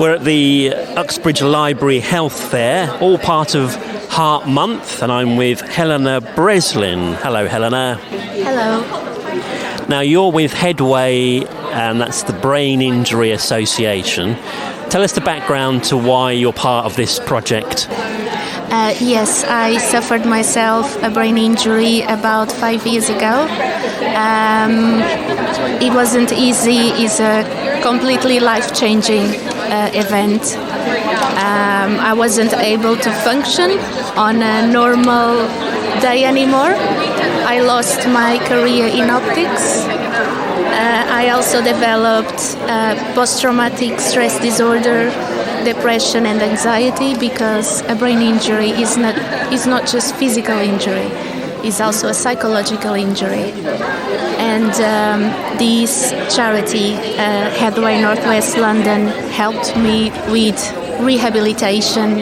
We're at the Uxbridge Library Health Fair, all part of Heart Month, and I'm with Helena Breslin. Hello, Helena. Hello. Now, you're with Headway, and that's the Brain Injury Association. Tell us the background to why you're part of this project. Yes, I suffered myself a brain injury about 5 years ago. It wasn't easy. It's a completely life-changing event. I wasn't able to function on a normal day anymore. I lost my career in optics. I also developed post-traumatic stress disorder, depression and anxiety, because a brain injury is not just physical injury, it's also a psychological injury. And this charity, Headway NW London, helped me with rehabilitation,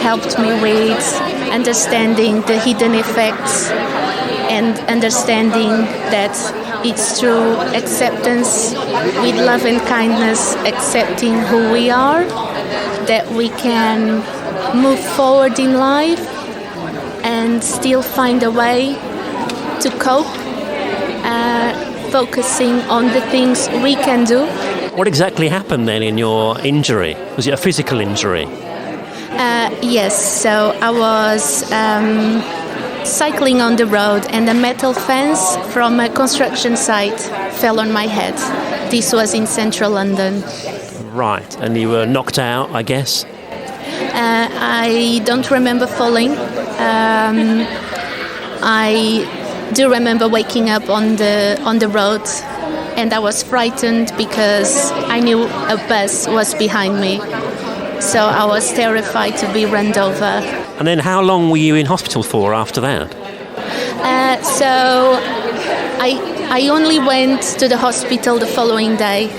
helped me with understanding the hidden effects and understanding that it's through acceptance, with love and kindness, accepting who we are, that we can move forward in life and still find a way to cope, focusing on the things we can do. What exactly happened then in your injury? Was it a physical injury? Yes, so I was cycling on the road and a metal fence from a construction site fell on my head. This was in central London. Right, and you were knocked out, I guess? I don't remember falling. I do remember waking up on the road, and I was frightened because I knew a bus was behind me. So I was terrified to be run over. And then how long were you in hospital for after that? So I only went to the hospital the following day.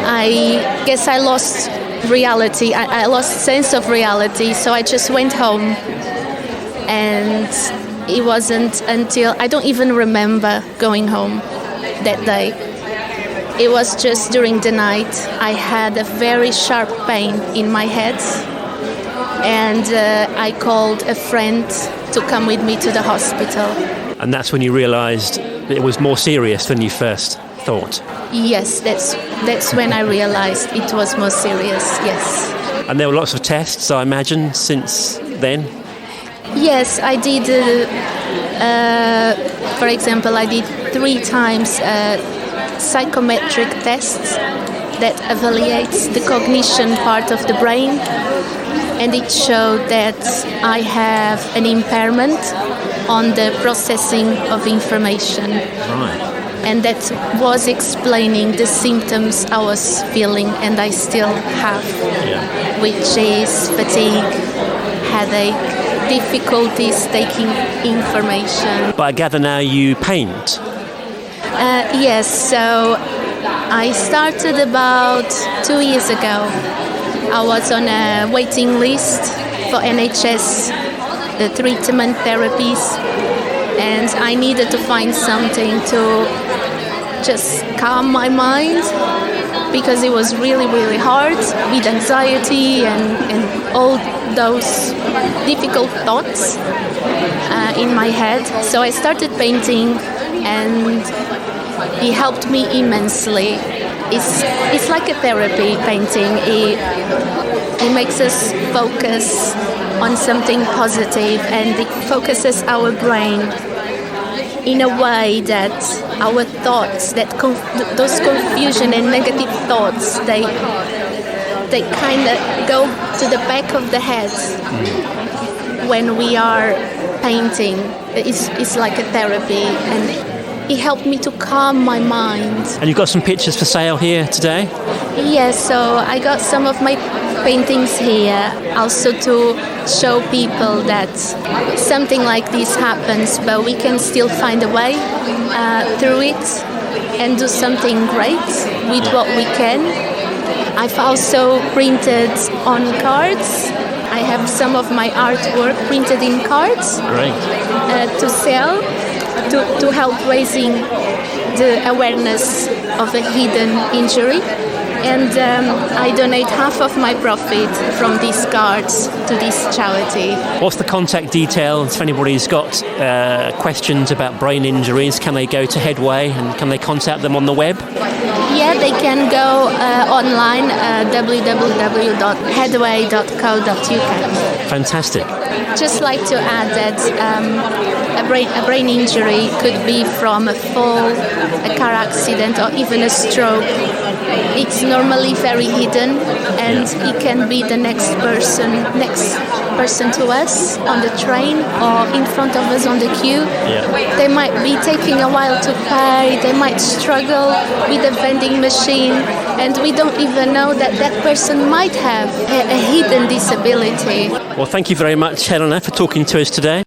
I guess I lost reality. I lost sense of reality, so I just went home. And it wasn't until... I don't even remember going home that day. It was just during the night. I had a very sharp pain in my head. And I called a friend to come with me to the hospital. And that's when you realised it was more serious than you first thought? Yes, that's when I realised it was more serious, yes. And there were lots of tests, I imagine, since then? Yes, I did. For example, I did 3 times psychometric tests that evaluates the cognition part of the brain, and it showed that I have an impairment on the processing of information. Right. And that was explaining the symptoms I was feeling, and I still have, which is fatigue, headache, difficulties taking information. But I gather now you paint. Yes, so I started about 2 years ago. I was on a waiting list for NHS treatment therapies, and I needed to find something to just calm my mind, because it was really, really hard with anxiety and all those difficult thoughts in my head. So I started painting, and it helped me immensely. It's like a therapy, painting. It makes us focus on something positive, and it focuses our brain in a way that our thoughts, those confusion and negative thoughts, they kind of go to the back of the head when we are painting. It's like a therapy, and it helped me to calm my mind. And you've got some pictures for sale here today? Yes, so I got some of my paintings here, also to show people that something like this happens, but we can still find a way through it and do something great with what we can. I've also printed on cards. I have some of my artwork printed in cards. Great. To sell, to help raising the awareness of a hidden injury. and I donate half of my profit from these cards to this charity. What's the contact details if anybody's got questions about brain injuries? Can they go to Headway and can they contact them on the web? Yeah, they can go online, www.headway.co.uk. Fantastic. Just like to add that a brain injury could be from a fall, a car accident, or even a stroke. It's normally very hidden, and it can be the next person to us on the train or in front of us on the queue. Yeah. They might be taking a while to pay, they might struggle with a vending machine, and we don't even know that that person might have a hidden disability. Well, thank you very much, Helena, for talking to us today.